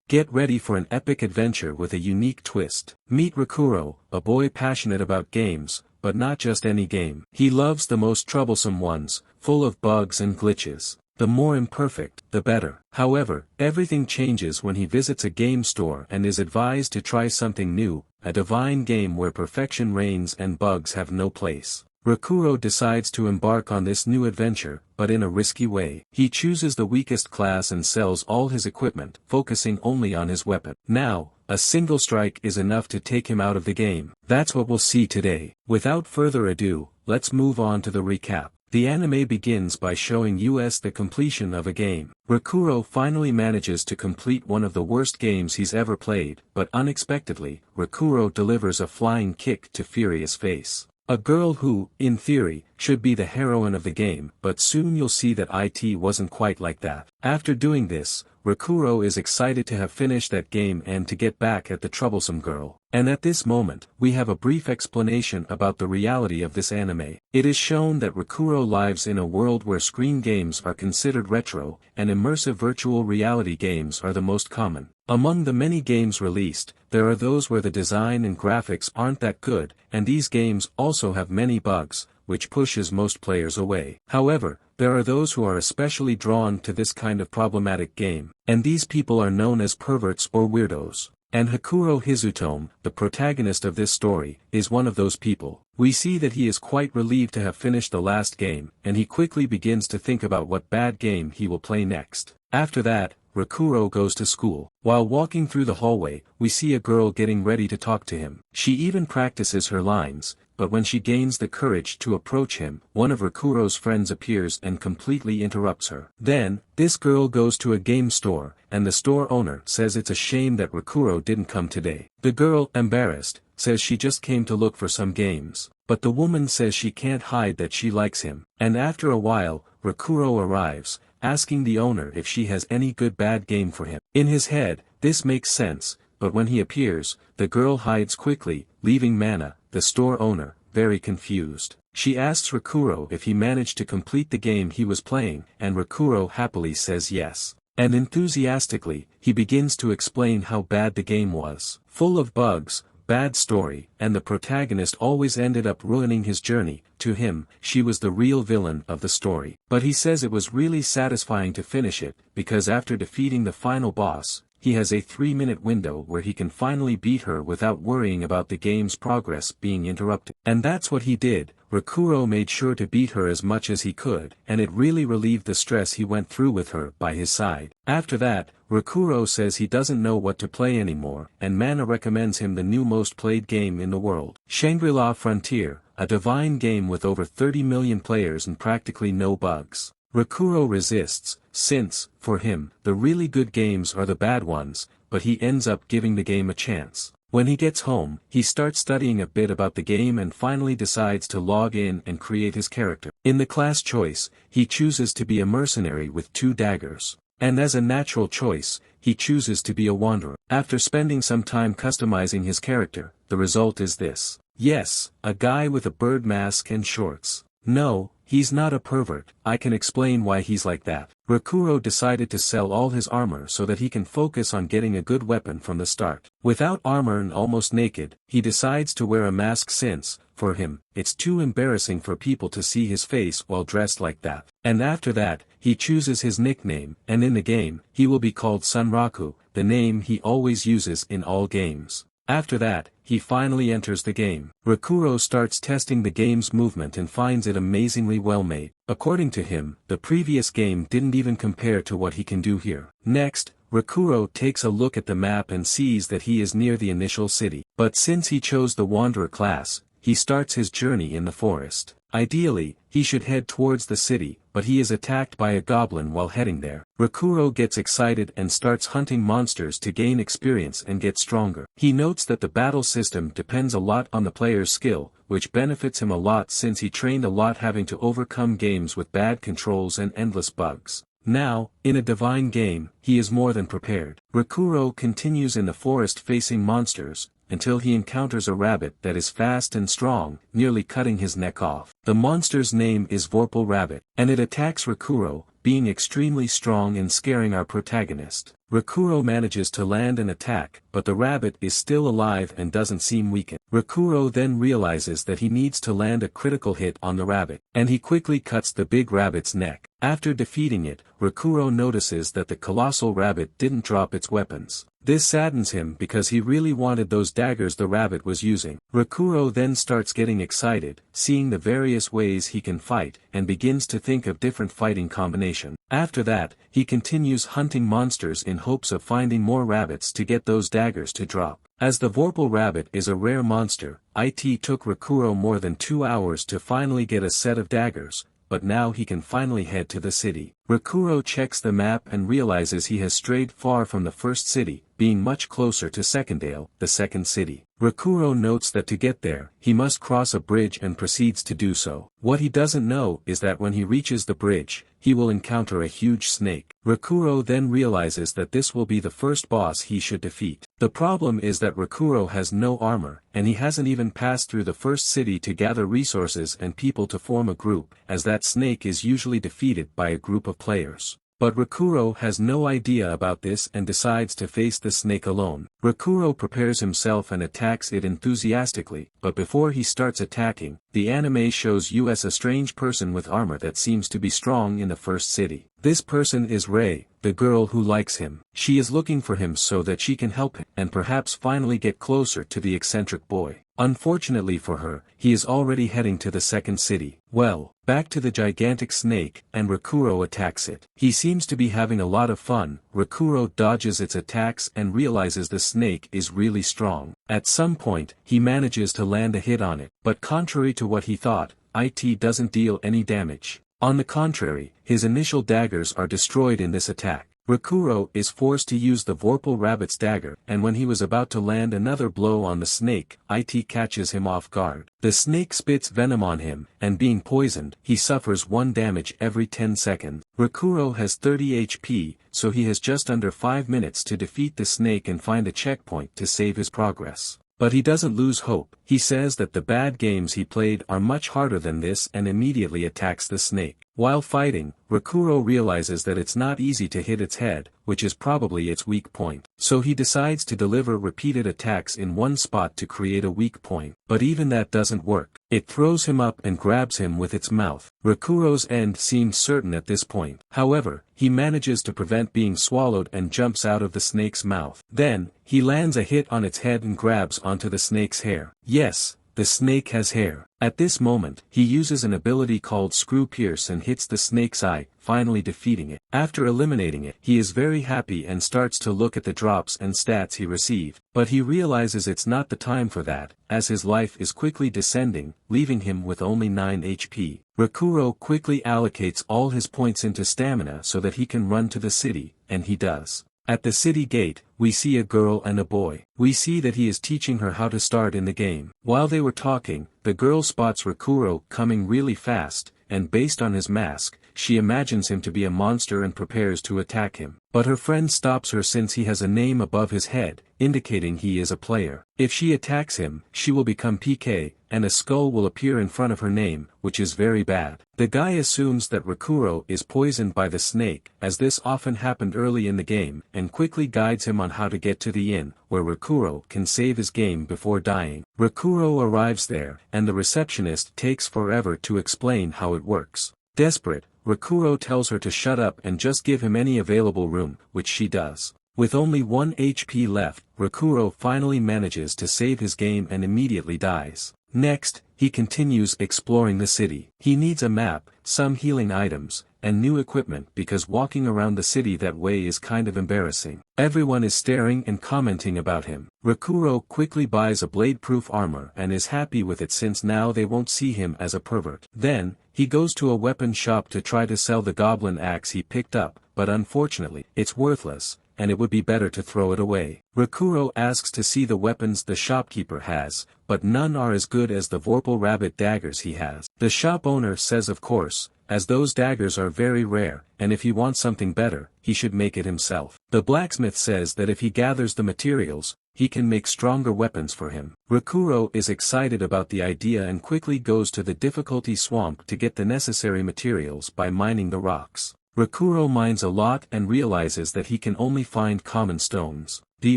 Get ready for an epic adventure with a unique twist. Meet Rakuro, a boy passionate about games, but not just any game. He loves the most troublesome ones, full of bugs and glitches. The more imperfect, the better. However, everything changes when he visits a game store and is advised to try something new, a divine game where perfection reigns and bugs have no place. Rakuro decides to embark on this new adventure, but in a risky way. He chooses the weakest class and sells all his equipment, focusing only on his weapon. Now, a single strike is enough to take him out of the game. That's what we'll see today. Without further ado, let's move on to the recap. The anime begins by showing us the completion of a game. Rakuro finally manages to complete one of the worst games he's ever played, but unexpectedly, Rakuro delivers a flying kick to Furia's face. A girl who, in theory, should be the heroine of the game, but soon you'll see that it wasn't quite like that. After doing this, Rakuro is excited to have finished that game and to get back at the troublesome girl. And at this moment, we have a brief explanation about the reality of this anime. It is shown that Rakuro lives in a world where screen games are considered retro, and immersive virtual reality games are the most common. Among the many games released, there are those where the design and graphics aren't that good, and these games also have many bugs, which pushes most players away. However, there are those who are especially drawn to this kind of problematic game, and these people are known as perverts or weirdos. And Hakuro Hizutome, the protagonist of this story, is one of those people. We see that he is quite relieved to have finished the last game, and he quickly begins to think about what bad game he will play next. After that, Rakuro goes to school. While walking through the hallway, we see a girl getting ready to talk to him. She even practices her lines, but when she gains the courage to approach him, one of Rakuro's friends appears and completely interrupts her. Then, this girl goes to a game store, and the store owner says it's a shame that Rakuro didn't come today. The girl, embarrassed, says she just came to look for some games. But the woman says she can't hide that she likes him. And after a while, Rakuro arrives, asking the owner if she has any good bad game for him. In his head, this makes sense, but when he appears, the girl hides quickly, leaving Mana, the store owner, very confused. She asks Rakuro if he managed to complete the game he was playing, and Rakuro happily says yes. And enthusiastically, he begins to explain how bad the game was. Full of bugs, bad story, and the protagonist always ended up ruining his journey. To him, she was the real villain of the story. But he says it was really satisfying to finish it, because after defeating the final boss, he has a 3-minute window where he can finally beat her without worrying about the game's progress being interrupted. And that's what he did. Rakuro made sure to beat her as much as he could, and it really relieved the stress he went through with her by his side. After that, Rakuro says he doesn't know what to play anymore, and Mana recommends him the new most played game in the world, Shangri-La Frontier, a divine game with over 30 million players and practically no bugs. Rakuro resists, since, for him, the really good games are the bad ones, but he ends up giving the game a chance. When he gets home, he starts studying a bit about the game and finally decides to log in and create his character. In the class choice, he chooses to be a mercenary with 2 daggers. And as a natural choice, he chooses to be a wanderer. After spending some time customizing his character, the result is this. Yes, a guy with a bird mask and shorts. No, he's not a pervert. I can explain why he's like that. Rakuro decided to sell all his armor so that he can focus on getting a good weapon from the start. Without armor and almost naked, he decides to wear a mask since, for him, it's too embarrassing for people to see his face while dressed like that. And after that, he chooses his nickname, and in the game, he will be called Sunraku, the name he always uses in all games. After that, he finally enters the game. Rakuro starts testing the game's movement and finds it amazingly well made. According to him, the previous game didn't even compare to what he can do here. Next, Rakuro takes a look at the map and sees that he is near the initial city. But since he chose the Wanderer class, he starts his journey in the forest. Ideally, he should head towards the city, but he is attacked by a goblin while heading there. Rakuro gets excited and starts hunting monsters to gain experience and get stronger. He notes that the battle system depends a lot on the player's skill, which benefits him a lot since he trained a lot having to overcome games with bad controls and endless bugs. Now, in a divine game, he is more than prepared. Rakuro continues in the forest facing monsters, until he encounters a rabbit that is fast and strong, nearly cutting his neck off. The monster's name is Vorpal Rabbit, and it attacks Rakuro, being extremely strong and scaring our protagonist. Rakuro manages to land an attack, but the rabbit is still alive and doesn't seem weakened. Rakuro then realizes that he needs to land a critical hit on the rabbit, and he quickly cuts the big rabbit's neck. After defeating it, Rakuro notices that the colossal rabbit didn't drop its weapons. This saddens him because he really wanted those daggers the rabbit was using. Rakuro then starts getting excited, seeing the various ways he can fight, and begins to think of different fighting combinations. After that, he continues hunting monsters in hopes of finding more rabbits to get those daggers to drop. As the Vorpal rabbit is a rare monster, it took Rakuro more than 2 hours to finally get a set of daggers, but now he can finally head to the city. Rakuro checks the map and realizes he has strayed far from the first city, being much closer to Secondale, the second city. Rakuro notes that to get there, he must cross a bridge and proceeds to do so. What he doesn't know is that when he reaches the bridge, he will encounter a huge snake. Rakuro then realizes that this will be the first boss he should defeat. The problem is that Rakuro has no armor, and he hasn't even passed through the first city to gather resources and people to form a group, as that snake is usually defeated by a group of players. But Rakuro has no idea about this and decides to face the snake alone. Rakuro prepares himself and attacks it enthusiastically, but before he starts attacking, the anime shows us a strange person with armor that seems to be strong in the first city. This person is Rei, the girl who likes him. She is looking for him so that she can help him and perhaps finally get closer to the eccentric boy. Unfortunately for her, he is already heading to the second city. Well, back to the gigantic snake, and Rakuro attacks it. He seems to be having a lot of fun. Rakuro dodges its attacks and realizes the snake is really strong. At some point, he manages to land a hit on it, but contrary to what he thought, it doesn't deal any damage. On the contrary, his initial daggers are destroyed in this attack. Rakuro is forced to use the Vorpal rabbit's dagger, and when he was about to land another blow on the snake, it catches him off guard. The snake spits venom on him, and being poisoned, he suffers 1 damage every 10 seconds. Rakuro has 30 HP, so he has just under 5 minutes to defeat the snake and find a checkpoint to save his progress. But he doesn't lose hope. He says that the bad games he played are much harder than this and immediately attacks the snake. While fighting, Rakuro realizes that it's not easy to hit its head, which is probably its weak point. So he decides to deliver repeated attacks in one spot to create a weak point. But even that doesn't work. It throws him up and grabs him with its mouth. Rakuro's end seems certain at this point. However, he manages to prevent being swallowed and jumps out of the snake's mouth. Then, he lands a hit on its head and grabs onto the snake's hair. Yes, the snake has hair. At this moment, he uses an ability called Screw Pierce and hits the snake's eye, finally defeating it. After eliminating it, he is very happy and starts to look at the drops and stats he received. But he realizes it's not the time for that, as his life is quickly descending, leaving him with only 9 HP. Rakuro quickly allocates all his points into stamina so that he can run to the city, and he does. At the city gate, we see a girl and a boy. We see that he is teaching her how to start in the game. While they were talking, the girl spots Rakuro coming really fast, and based on his mask, she imagines him to be a monster and prepares to attack him. But her friend stops her since he has a name above his head, indicating he is a player. If she attacks him, she will become PK, and a skull will appear in front of her name, which is very bad. The guy assumes that Rakuro is poisoned by the snake, as this often happened early in the game, and quickly guides him on how to get to the inn, where Rakuro can save his game before dying. Rakuro arrives there, and the receptionist takes forever to explain how it works. Desperate, Rakuro tells her to shut up and just give him any available room, which she does. With only 1 HP left, Rakuro finally manages to save his game and immediately dies. Next, he continues exploring the city. He needs a map, some healing items, and new equipment because walking around the city that way is kind of embarrassing. Everyone is staring and commenting about him. Rakuro quickly buys a blade-proof armor and is happy with it since now they won't see him as a pervert. Then, he goes to a weapon shop to try to sell the goblin axe he picked up, but unfortunately, it's worthless, and it would be better to throw it away. Rakuro asks to see the weapons the shopkeeper has, but none are as good as the Vorpal rabbit daggers he has. The shop owner says of course, as those daggers are very rare, and if he wants something better, he should make it himself. The blacksmith says that if he gathers the materials, he can make stronger weapons for him. Rakuro is excited about the idea and quickly goes to the difficulty swamp to get the necessary materials by mining the rocks. Rakuro mines a lot and realizes that he can only find common stones. The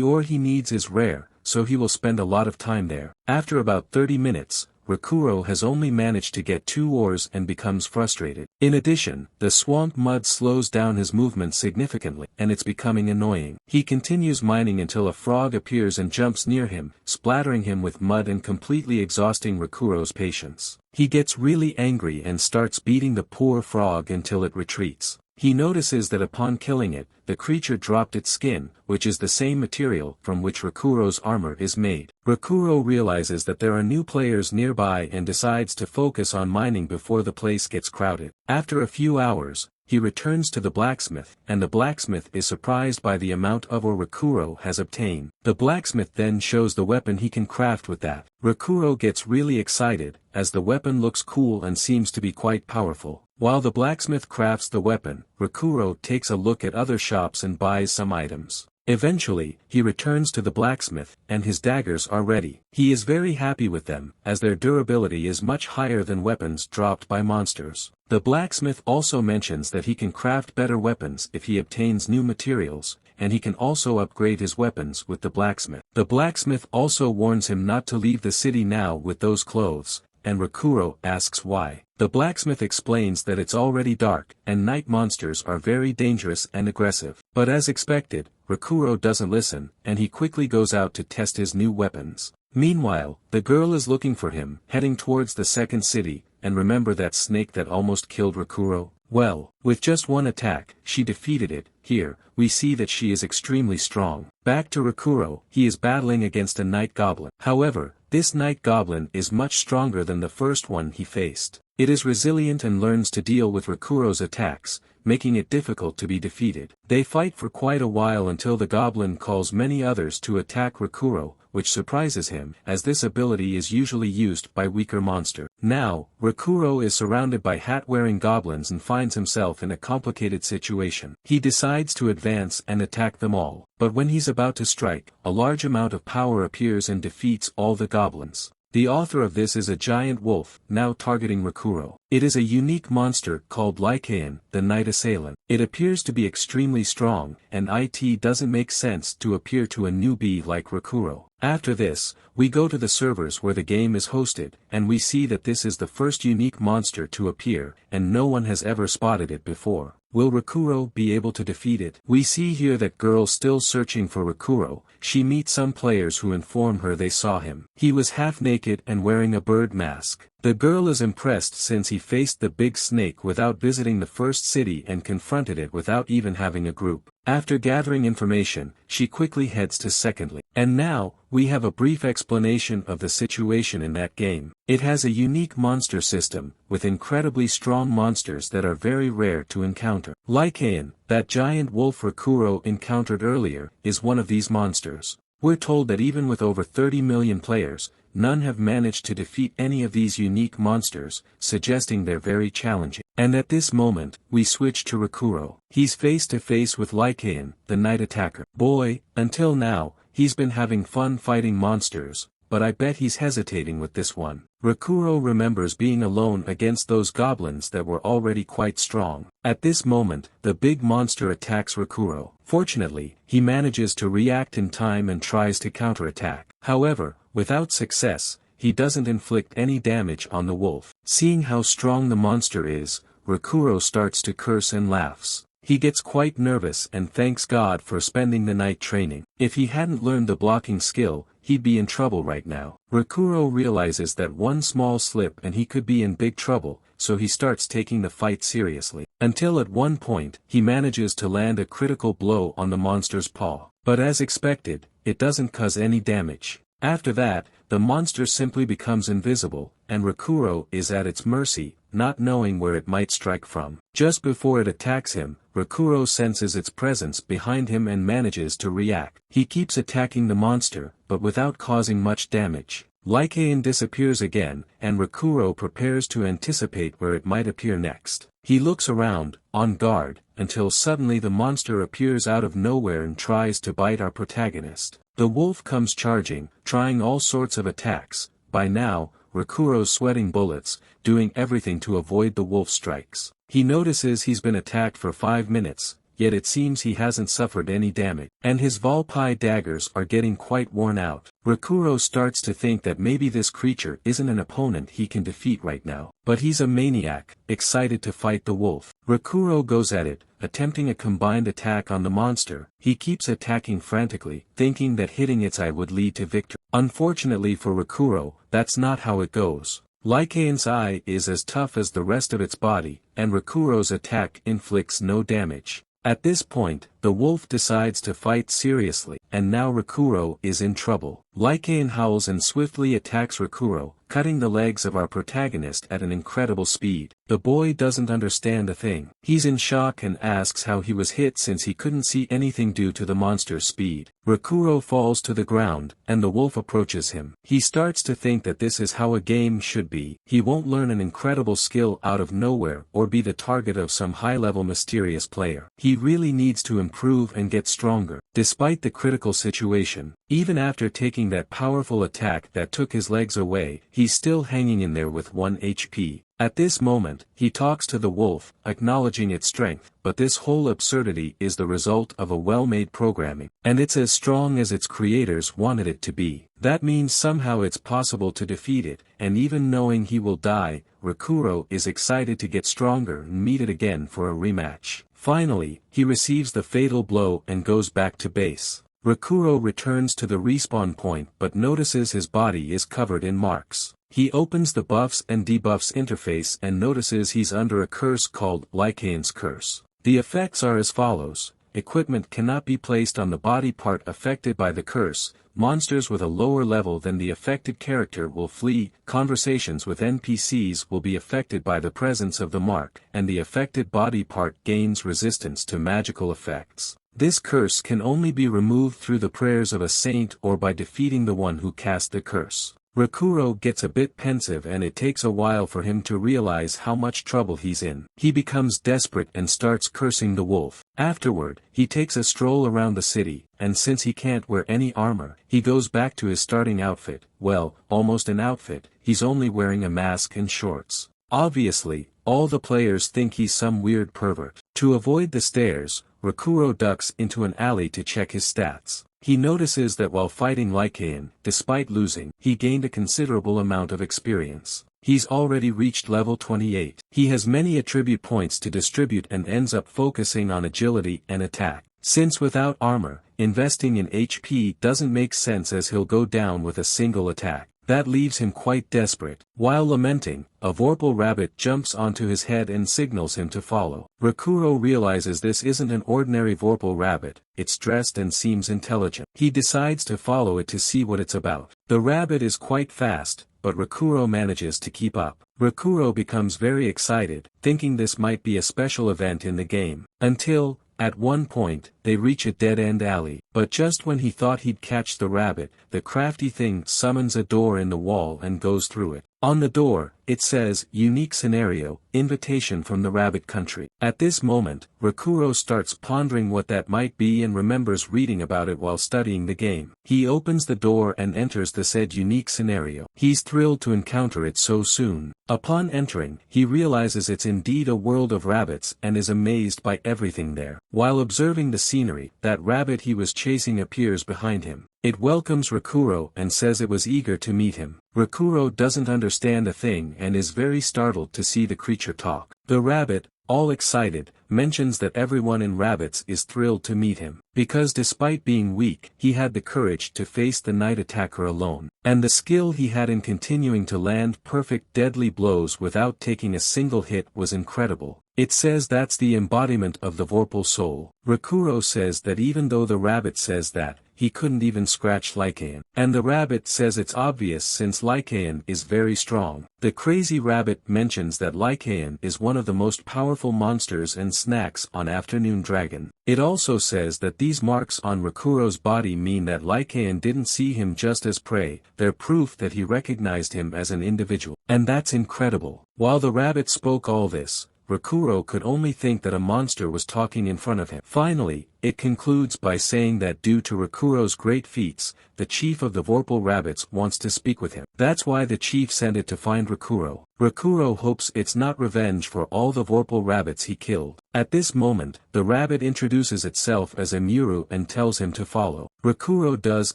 ore he needs is rare, so he will spend a lot of time there. After about 30 minutes, Rakuro has only managed to get 2 ores and becomes frustrated. In addition, the swamp mud slows down his movement significantly, and it's becoming annoying. He continues mining until a frog appears and jumps near him, splattering him with mud and completely exhausting Rakuro's patience. He gets really angry and starts beating the poor frog until it retreats. He notices that upon killing it, the creature dropped its skin, which is the same material from which Rakuro's armor is made. Rakuro realizes that there are new players nearby and decides to focus on mining before the place gets crowded. After a few hours, he returns to the blacksmith, and the blacksmith is surprised by the amount of ore Rakuro has obtained. The blacksmith then shows the weapon he can craft with that. Rakuro gets really excited, as the weapon looks cool and seems to be quite powerful. While the blacksmith crafts the weapon, Rakuro takes a look at other shops and buys some items. Eventually, he returns to the blacksmith, and his daggers are ready. He is very happy with them, as their durability is much higher than weapons dropped by monsters. The blacksmith also mentions that he can craft better weapons if he obtains new materials, and he can also upgrade his weapons with the blacksmith. The blacksmith also warns him not to leave the city now with those clothes, and Rakuro asks why. The blacksmith explains that it's already dark, and night monsters are very dangerous and aggressive. But as expected, Rakuro doesn't listen, and he quickly goes out to test his new weapons. Meanwhile, the girl is looking for him, heading towards the second city, and remember that snake that almost killed Rakuro? Well, with just one attack, she defeated it. Here, we see that she is extremely strong. Back to Rakuro, he is battling against a night goblin. However, this night goblin is much stronger than the first one he faced. It is resilient and learns to deal with Rakuro's attacks, making it difficult to be defeated. They fight for quite a while until the goblin calls many others to attack Rakuro, which surprises him, as this ability is usually used by weaker monsters. Now, Rakuro is surrounded by hat-wearing goblins and finds himself in a complicated situation. He decides to advance and attack them all, but when he's about to strike, a large amount of power appears and defeats all the goblins. The author of this is a giant wolf, now targeting Rakuro. It is a unique monster called Lycaon, the Night Assailant. It appears to be extremely strong, and it doesn't make sense to appear to a newbie like Rakuro. After this, we go to the servers where the game is hosted, and we see that this is the first unique monster to appear, and no one has ever spotted it before. Will Rakuro be able to defeat it? We see here that girl still searching for Rakuro. She meets some players who inform her they saw him. He was half naked and wearing a bird mask. The girl is impressed since he faced the big snake without visiting the first city and confronted it without even having a group. After gathering information, she quickly heads to Secondly. And now, we have a brief explanation of the situation in that game. It has a unique monster system, with incredibly strong monsters that are very rare to encounter. Lycaon, that giant wolf Rakuro encountered earlier, is one of these monsters. We're told that even with over 30 million players, none have managed to defeat any of these unique monsters, suggesting they're very challenging. And at this moment, we switch to Rakuro. He's face to face with Lycaon, the night attacker. Boy, until now, he's been having fun fighting monsters, but I bet he's hesitating with this one. Rakuro remembers being alone against those goblins that were already quite strong. At this moment, the big monster attacks Rakuro. Fortunately, he manages to react in time and tries to counterattack. However, without success, he doesn't inflict any damage on the wolf. Seeing how strong the monster is, Rakuro starts to curse and laughs. He gets quite nervous and thanks God for spending the night training. If he hadn't learned the blocking skill, he'd be in trouble right now. Rakuro realizes that one small slip and he could be in big trouble, so he starts taking the fight seriously. Until at one point, he manages to land a critical blow on the monster's paw. But as expected, it doesn't cause any damage. After that, the monster simply becomes invisible, and Rakuro is at its mercy, not knowing where it might strike from. Just before it attacks him, Rakuro senses its presence behind him and manages to react. He keeps attacking the monster, but without causing much damage. Lycaon disappears again, and Rakuro prepares to anticipate where it might appear next. He looks around, on guard, until suddenly the monster appears out of nowhere and tries to bite our protagonist. The wolf comes charging, trying all sorts of attacks. By now, Rakuro's sweating bullets, doing everything to avoid the wolf's strikes. He notices he's been attacked for 5 minutes, yet it seems he hasn't suffered any damage, and his Volpii daggers are getting quite worn out. Rakuro starts to think that maybe this creature isn't an opponent he can defeat right now, but he's a maniac, excited to fight the wolf. Rakuro goes at it, attempting a combined attack on the monster. He keeps attacking frantically, thinking that hitting its eye would lead to victory. Unfortunately for Rakuro, that's not how it goes. Lycaon's eye is as tough as the rest of its body, and Rakuro's attack inflicts no damage. At this point, the wolf decides to fight seriously, and now Rakuro is in trouble. Lycaon howls and swiftly attacks Rakuro, cutting the legs of our protagonist at an incredible speed. The boy doesn't understand a thing. He's in shock and asks how he was hit since he couldn't see anything due to the monster's speed. Rakuro falls to the ground, and the wolf approaches him. He starts to think that this is how a game should be. He won't learn an incredible skill out of nowhere or be the target of some high-level mysterious player. He really needs to improve and get stronger. Despite the critical situation, even after taking that powerful attack that took his legs away, he's still hanging in there with 1 HP. At this moment, he talks to the wolf, acknowledging its strength, but this whole absurdity is the result of a well-made programming, and it's as strong as its creators wanted it to be. That means somehow it's possible to defeat it, and even knowing he will die, Rakuro is excited to get stronger and meet it again for a rematch. Finally, he receives the fatal blow and goes back to base. Rakuro returns to the respawn point but notices his body is covered in marks. He opens the buffs and debuffs interface and notices he's under a curse called Lycaon's Curse. The effects are as follows. Equipment cannot be placed on the body part affected by the curse, monsters with a lower level than the affected character will flee, conversations with NPCs will be affected by the presence of the mark, and the affected body part gains resistance to magical effects. This curse can only be removed through the prayers of a saint or by defeating the one who cast the curse. Rakuro gets a bit pensive and it takes a while for him to realize how much trouble he's in. He becomes desperate and starts cursing the wolf. Afterward, he takes a stroll around the city, and since he can't wear any armor, he goes back to his starting outfit. Well, almost an outfit, he's only wearing a mask and shorts. Obviously, all the players think he's some weird pervert. To avoid the stares, Rakuro ducks into an alley to check his stats. He notices that while fighting Lycaon, despite losing, he gained a considerable amount of experience. He's already reached level 28. He has many attribute points to distribute and ends up focusing on agility and attack. Since without armor, investing in HP doesn't make sense as he'll go down with a single attack. That leaves him quite desperate. While lamenting, a Vorpal rabbit jumps onto his head and signals him to follow. Rakuro realizes this isn't an ordinary Vorpal rabbit, it's dressed and seems intelligent. He decides to follow it to see what it's about. The rabbit is quite fast, but Rakuro manages to keep up. Rakuro becomes very excited, thinking this might be a special event in the game. Until, at one point, they reach a dead-end alley, but just when he thought he'd catch the rabbit, the crafty thing summons a door in the wall and goes through it. On the door, it says, "Unique scenario, invitation from the rabbit country." At this moment, Rakuro starts pondering what that might be and remembers reading about it while studying the game. He opens the door and enters the said unique scenario. He's thrilled to encounter it so soon. Upon entering, he realizes it's indeed a world of rabbits and is amazed by everything there. While observing the scenery, that rabbit he was chasing appears behind him. It welcomes Rakuro and says it was eager to meet him. Rakuro doesn't understand a thing and is very startled to see the creature talk. The rabbit, all excited, mentions that everyone in Rabbits is thrilled to meet him, because despite being weak, he had the courage to face the night attacker alone, and the skill he had in continuing to land perfect deadly blows without taking a single hit was incredible. It says that's the embodiment of the Vorpal soul. Rakuro says that even though the rabbit says that, he couldn't even scratch Lycaon. And the rabbit says it's obvious since Lycaon is very strong. The crazy rabbit mentions that Lycaon is one of the most powerful monsters and snacks on Afternoon Dragon. It also says that these marks on Rakuro's body mean that Lycaon didn't see him just as prey, they're proof that he recognized him as an individual. And that's incredible. While the rabbit spoke all this, Rakuro could only think that a monster was talking in front of him. Finally, it concludes by saying that due to Rakuro's great feats, the chief of the Vorpal Rabbits wants to speak with him. That's why the chief sent it to find Rakuro. Rakuro hopes it's not revenge for all the Vorpal Rabbits he killed. At this moment, the rabbit introduces itself as Emuru and tells him to follow. Rakuro does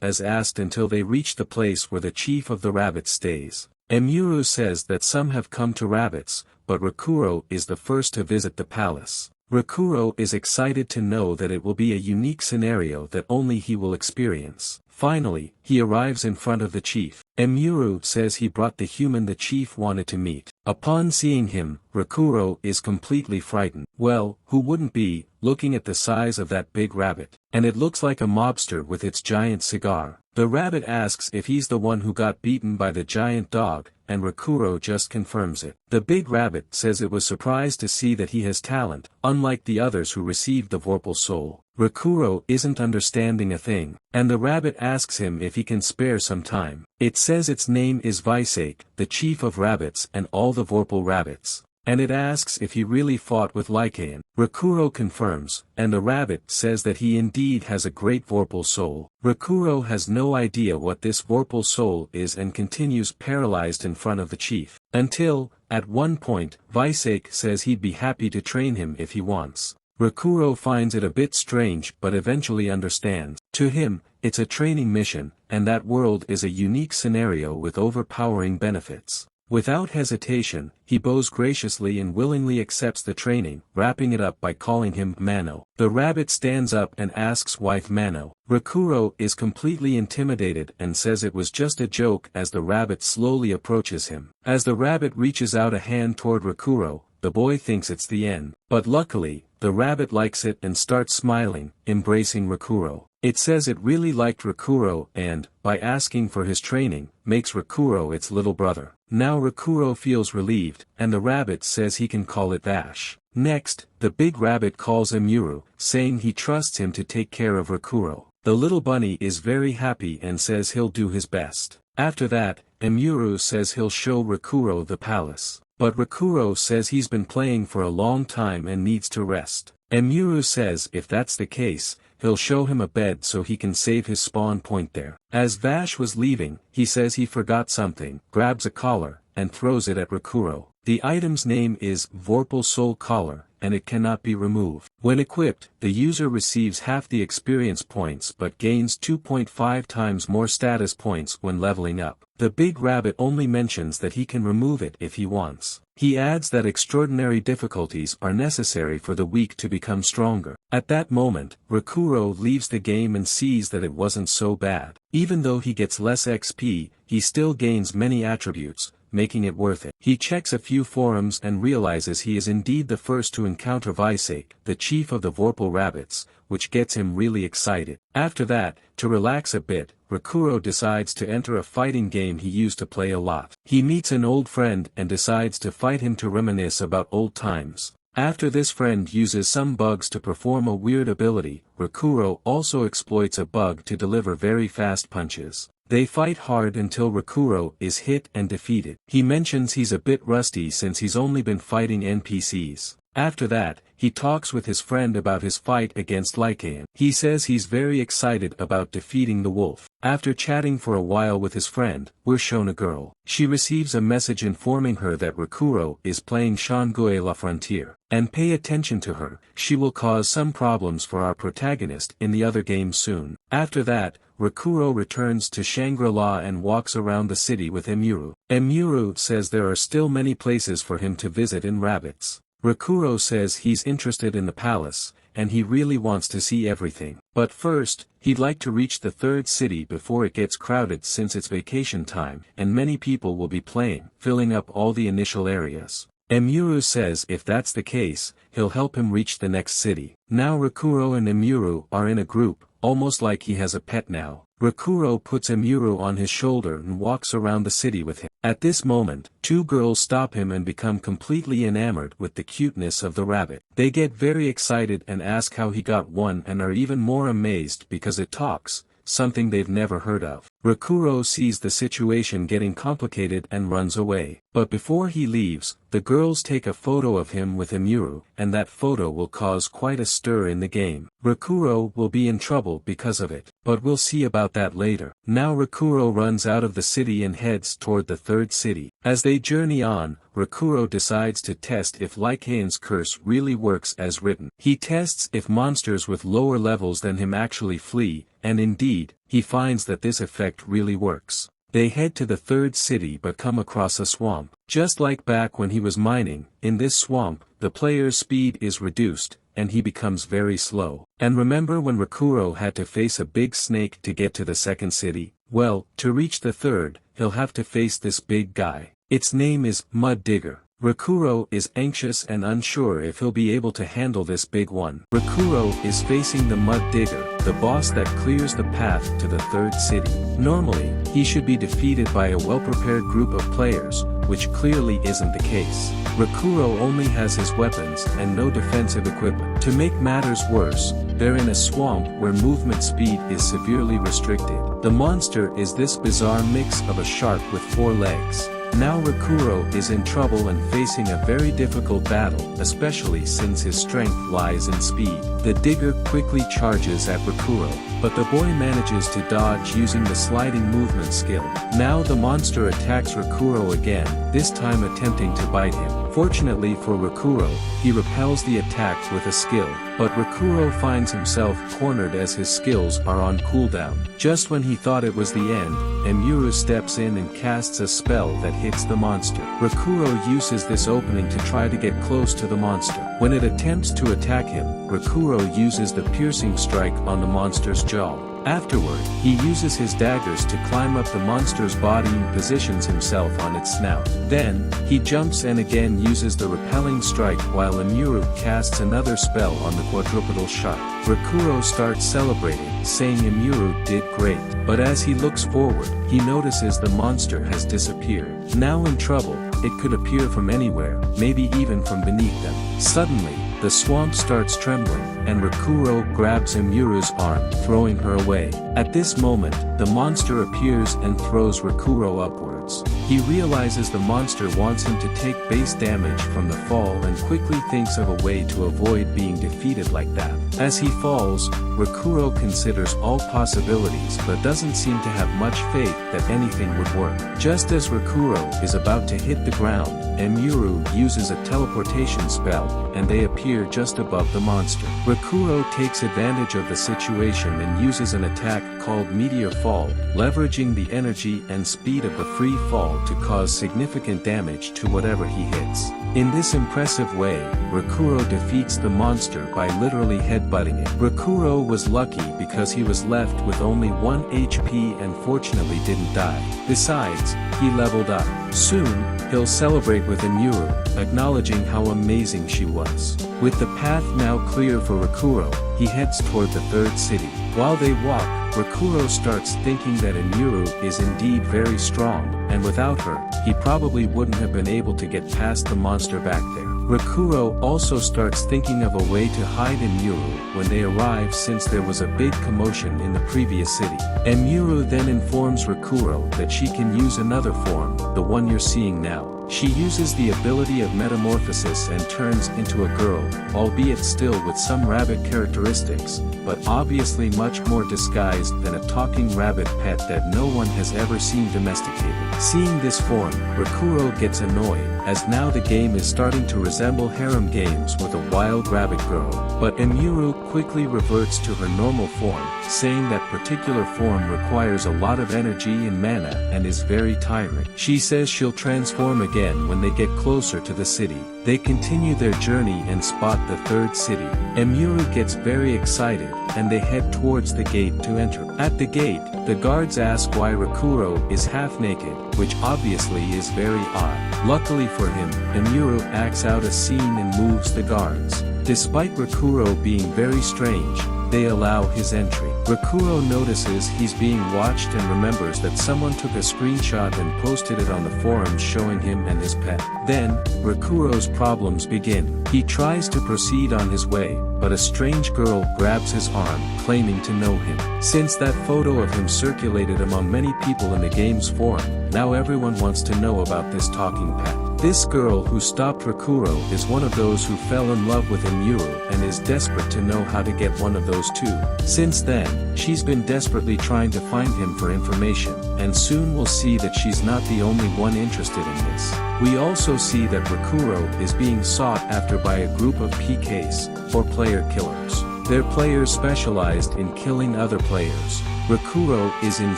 as asked until they reach the place where the chief of the rabbits stays. Emuru says that some have come to rabbits, but Rakuro is the first to visit the palace. Rakuro is excited to know that it will be a unique scenario that only he will experience. Finally, he arrives in front of the chief. Emuru says he brought the human the chief wanted to meet. Upon seeing him, Rakuro is completely frightened. Well, who wouldn't be, looking at the size of that big rabbit? And it looks like a mobster with its giant cigar. The rabbit asks if he's the one who got beaten by the giant dog, and Rakuro just confirms it. The big rabbit says it was surprised to see that he has talent, unlike the others who received the Vorpal soul. Rakuro isn't understanding a thing, and the rabbit asks him if he can spare some time. It says its name is Visake, the chief of rabbits and all the Vorpal rabbits. And it asks if he really fought with Lycaon. Rakuro confirms, and the rabbit says that he indeed has a great Vorpal soul. Rakuro has no idea what this Vorpal soul is and continues paralyzed in front of the chief. Until, at one point, Visake says he'd be happy to train him if he wants. Rakuro finds it a bit strange but eventually understands. To him, it's a training mission, and that world is a unique scenario with overpowering benefits. Without hesitation, he bows graciously and willingly accepts the training, wrapping it up by calling him Mano. The rabbit stands up and asks wife Mano. Rakuro is completely intimidated and says it was just a joke as the rabbit slowly approaches him. As the rabbit reaches out a hand toward Rakuro, the boy thinks it's the end. But luckily, the rabbit likes it and starts smiling, embracing Rakuro. It says it really liked Rakuro and, by asking for his training, makes Rakuro its little brother. Now Rakuro feels relieved, and the rabbit says he can call it Vash. Next, the big rabbit calls Emuru, saying he trusts him to take care of Rakuro. The little bunny is very happy and says he'll do his best. After that, Emuru says he'll show Rakuro the palace. But Rakuro says he's been playing for a long time and needs to rest. Emuru says if that's the case, he'll show him a bed so he can save his spawn point there. As Vash was leaving, he says he forgot something, grabs a collar, and throws it at Rakuro. The item's name is Vorpal Soul Collar, and it cannot be removed. When equipped, the user receives half the experience points but gains 2.5 times more status points when leveling up. The big rabbit only mentions that he can remove it if he wants. He adds that extraordinary difficulties are necessary for the weak to become stronger. At that moment, Rakuro leaves the game and sees that it wasn't so bad. Even though he gets less XP, he still gains many attributes, making it worth it. He checks a few forums and realizes he is indeed the first to encounter Visake, the chief of the Vorpal Rabbits, which gets him really excited. After that, to relax a bit, Rakuro decides to enter a fighting game he used to play a lot. He meets an old friend and decides to fight him to reminisce about old times. After this friend uses some bugs to perform a weird ability, Rakuro also exploits a bug to deliver very fast punches. They fight hard until Rakuro is hit and defeated. He mentions he's a bit rusty since he's only been fighting NPCs. After that, he talks with his friend about his fight against Lycaon. He says he's very excited about defeating the wolf. After chatting for a while with his friend, we're shown a girl. She receives a message informing her that Rakuro is playing Shangui La Frontier. And pay attention to her, she will cause some problems for our protagonist in the other game soon. After that, Rakuro returns to Shangri-La and walks around the city with Emuru. Emuru says there are still many places for him to visit in Rabbits. Rakuro says he's interested in the palace, and he really wants to see everything. But first, he'd like to reach the third city before it gets crowded since it's vacation time, and many people will be playing, filling up all the initial areas. Emuru says if that's the case, he'll help him reach the next city. Now Rakuro and Emuru are in a group, almost like he has a pet now. Rakuro puts Emuru on his shoulder and walks around the city with him. At this moment, two girls stop him and become completely enamored with the cuteness of the rabbit. They get very excited and ask how he got one and are even more amazed because it talks, something they've never heard of. Rakuro sees the situation getting complicated and runs away. But before he leaves, the girls take a photo of him with Emuru, and that photo will cause quite a stir in the game. Rakuro will be in trouble because of it, but we'll see about that later. Now Rakuro runs out of the city and heads toward the third city. As they journey on, Rakuro decides to test if Lycaon's curse really works as written. He tests if monsters with lower levels than him actually flee, and indeed, he finds that this effect really works. They head to the third city but come across a swamp. Just like back when he was mining, in this swamp, the player's speed is reduced, and he becomes very slow. And remember when Rakuro had to face a big snake to get to the second city? Well, to reach the third, he'll have to face this big guy. Its name is Mud Digger. Rakuro is anxious and unsure if he'll be able to handle this big one. Rakuro is facing the Mud Digger, the boss that clears the path to the third city. Normally, he should be defeated by a well-prepared group of players, which clearly isn't the case. Rakuro only has his weapons and no defensive equipment. To make matters worse, they're in a swamp where movement speed is severely restricted. The monster is this bizarre mix of a shark with 4 legs. Now Rakuro is in trouble and facing a very difficult battle, especially since his strength lies in speed. The digger quickly charges at Rakuro, but the boy manages to dodge using the sliding movement skill. Now the monster attacks Rakuro again, this time attempting to bite him. Fortunately for Rakuro, he repels the attack with a skill, but Rakuro finds himself cornered as his skills are on cooldown. Just when he thought it was the end, Emuru steps in and casts a spell that hits the monster. Rakuro uses this opening to try to get close to the monster. When it attempts to attack him, Rakuro uses the piercing strike on the monster's jaw. Afterward, he uses his daggers to climb up the monster's body and positions himself on its snout. Then, he jumps and again uses the repelling strike while Emuru casts another spell on the quadrupedal shark. Rakuro starts celebrating, saying Emuru did great. But as he looks forward, he notices the monster has disappeared. Now in trouble, it could appear from anywhere, maybe even from beneath them. Suddenly, the swamp starts trembling, and Rakuro grabs Emuru's arm, throwing her away. At this moment, the monster appears and throws Rakuro upwards. He realizes the monster wants him to take base damage from the fall and quickly thinks of a way to avoid being defeated like that. As he falls, Rakuro considers all possibilities but doesn't seem to have much faith that anything would work. Just as Rakuro is about to hit the ground, Emuru uses a teleportation spell, and they appear just above the monster. Rakuro takes advantage of the situation and uses an attack called Meteor Fall, leveraging the energy and speed of the free fall to cause significant damage to whatever he hits. In this impressive way, Rakuro defeats the monster by literally headbutting it. Rakuro was lucky because he was left with only 1 HP and fortunately didn't die. Besides, he leveled up. Soon, he'll celebrate with Emuru, acknowledging how amazing she was. With the path now clear for Rakuro, he heads toward the third city. While they walk, Rakuro starts thinking that Emuru is indeed very strong, and without her, he probably wouldn't have been able to get past the monster back there. Rakuro also starts thinking of a way to hide Emuru when they arrive since there was a big commotion in the previous city. Emuru then informs Rakuro that she can use another form, the one you're seeing now. She uses the ability of metamorphosis and turns into a girl, albeit still with some rabbit characteristics, but obviously much more disguised than a talking rabbit pet that no one has ever seen domesticated. Seeing this form, Rakuro gets annoyed, as now the game is starting to resemble harem games with a wild rabbit girl. But Emuru quickly reverts to her normal form, saying that particular form requires a lot of energy and mana and is very tiring. She says she'll transform again when they get closer to the city. They continue their journey and spot the third city. Emuru gets very excited, and they head towards the gate to enter. At the gate, the guards ask why Rakuro is half naked, which obviously is very odd. Luckily for him, Emuru acts out a scene and moves the guards. Despite Rakuro being very strange, they allow his entry. Rakuro notices he's being watched and remembers that someone took a screenshot and posted it on the forums showing him and his pet. Then, Rakuro's problems begin. He tries to proceed on his way, but a strange girl grabs his arm, claiming to know him. Since that photo of him circulated among many people in the game's forum, now everyone wants to know about this talking pet. This girl who stopped Rakuro is one of those who fell in love with Imuru and is desperate to know how to get one of those too. Since then, she's been desperately trying to find him for information, and soon we'll see that she's not the only one interested in this. We also see that Rakuro is being sought after by a group of PKs, or player killers. They're players specialized in killing other players. Rakuro is in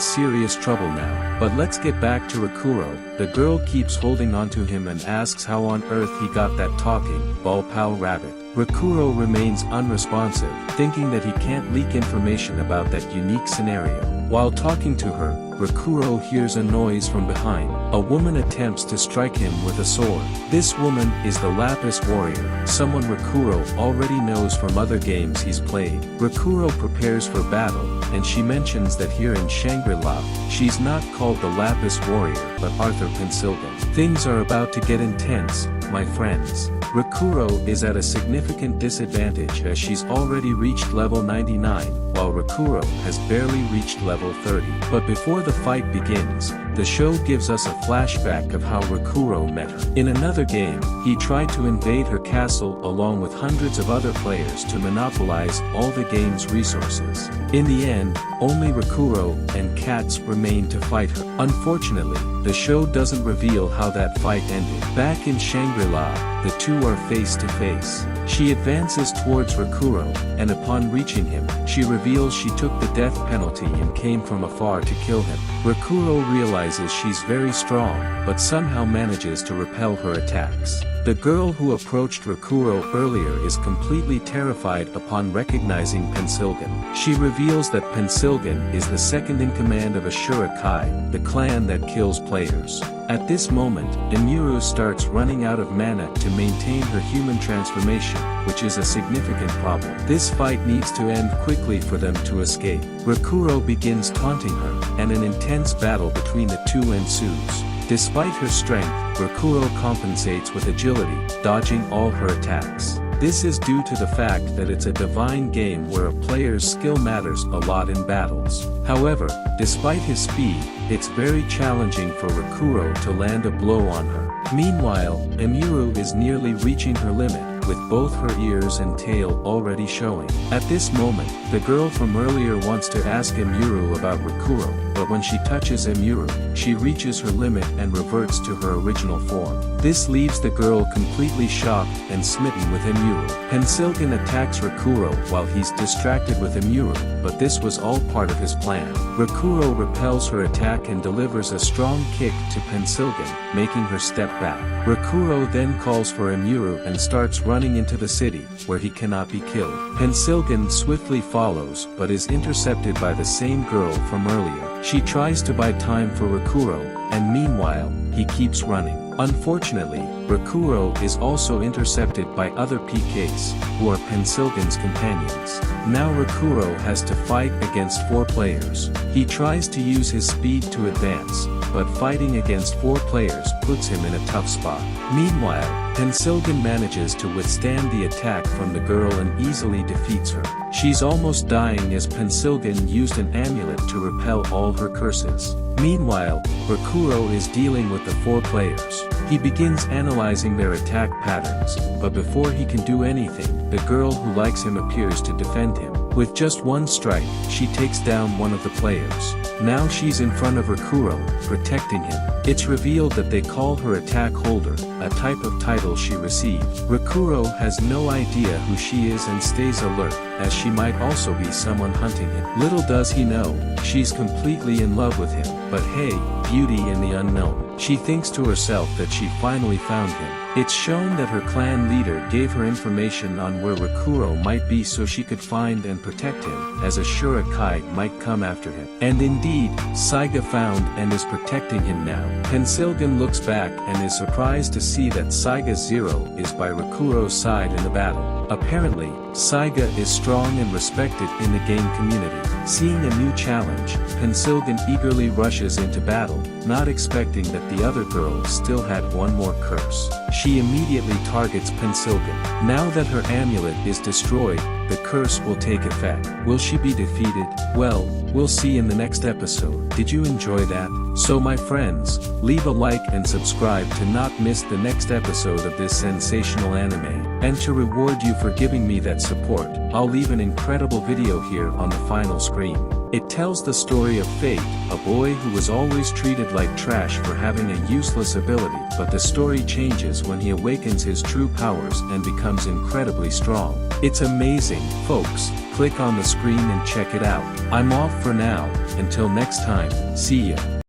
serious trouble now. But let's get back to Rakuro. The girl keeps holding onto him and asks how on earth he got that talking, ball-pow rabbit. Rakuro remains unresponsive, thinking that he can't leak information about that unique scenario. While talking to her, Rakuro hears a noise from behind. A woman attempts to strike him with a sword. This woman is the Lapis Warrior, someone Rakuro already knows from other games he's played. Rakuro prepares for battle, and she mentions that here in Shangri-La, she's not called the Lapis Warrior but Arthur Pensilgan. Things are about to get intense, my friends. Rakuro is at a significant disadvantage as she's already reached level 99, while Rakuro has barely reached level 30. But before the fight begins, the show gives us a flashback of how Rakuro met her. In another game, he tried to invade her castle along with hundreds of other players to monopolize all the game's resources. In the end, only Rakuro and Katz remain to fight her. Unfortunately, the show doesn't reveal how that fight ended. Back in Shangri-La, the two are face to face. She advances towards Rakuro, and upon reaching him, she reveals she took the death penalty and came from afar to kill him. Rakuro realizes she's very strong, but somehow manages to repel her attacks. The girl who approached Rakuro earlier is completely terrified upon recognizing Pensilgan. She reveals that Pensilgan is the second in command of Ashura Kai, the clan that kills players. At this moment, Imuru starts running out of mana to maintain her human transformation, which is a significant problem. This fight needs to end quickly for them to escape. Rakuro begins taunting her, and an intense battle between the two ensues. Despite her strength, Rakuro compensates with agility, dodging all her attacks. This is due to the fact that it's a divine game where a player's skill matters a lot in battles. However, despite his speed, it's very challenging for Rakuro to land a blow on her. Meanwhile, Imuru is nearly reaching her limit, with both her ears and tail already showing. At this moment, the girl from earlier wants to ask Imuru about Rakuro, but when she touches Imuru, she reaches her limit and reverts to her original form. This leaves the girl completely shocked and smitten with Imuru. Pensilgan attacks Rakuro while he's distracted with Imuru, but this was all part of his plan. Rakuro repels her attack and delivers a strong kick to Pensilgan, making her step back. Rakuro then calls for Imuru and starts running into the city, where he cannot be killed. Pensilgan swiftly follows but is intercepted by the same girl from earlier. She tries to buy time for Rakuro, and meanwhile, he keeps running. Unfortunately, Rakuro is also intercepted by other PKs, who are Pensilgan's companions. Now Rakuro has to fight against 4 players. He tries to use his speed to advance, but fighting against 4 players puts him in a tough spot. Meanwhile, Pensilgan manages to withstand the attack from the girl and easily defeats her. She's almost dying as Pensilgan used an amulet to repel all her curses. Meanwhile, Rakuro is dealing with the 4 players. He begins analyzing their attack patterns, but before he can do anything, the girl who likes him appears to defend him. With just one strike, she takes down one of the players. Now she's in front of Rakuro, protecting him. It's revealed that they call her Attack Holder, a type of title she received. Rakuro has no idea who she is and stays alert, as she might also be someone hunting him. Little does he know, she's completely in love with him. But hey, beauty in the unknown. She thinks to herself that she finally found him. It's shown that her clan leader gave her information on where Rakuro might be so she could find and protect him, as Ashura Kai might come after him. And indeed, Saiga found and is protecting him now. Pensilgan looks back and is surprised to see that Saiga Zero is by Rakuro's side in the battle. Apparently, Saiga is strong and respected in the game community. Seeing a new challenge, Pensilgan eagerly rushes into battle, not expecting that the other girls still had one more curse. She immediately targets Pensilgan. Now that her amulet is destroyed, the curse will take effect. Will she be defeated? Well, we'll see in the next episode. Did you enjoy that? So my friends, leave a like and subscribe to not miss the next episode of this sensational anime. And to reward you for giving me that support, I'll leave an incredible video here on the final screen. It tells the story of Fate, a boy who was always treated like trash for having a useless ability, but the story changes when he awakens his true powers and becomes incredibly strong. It's amazing, folks. Click on the screen and check it out. I'm off for now, until next time, see ya.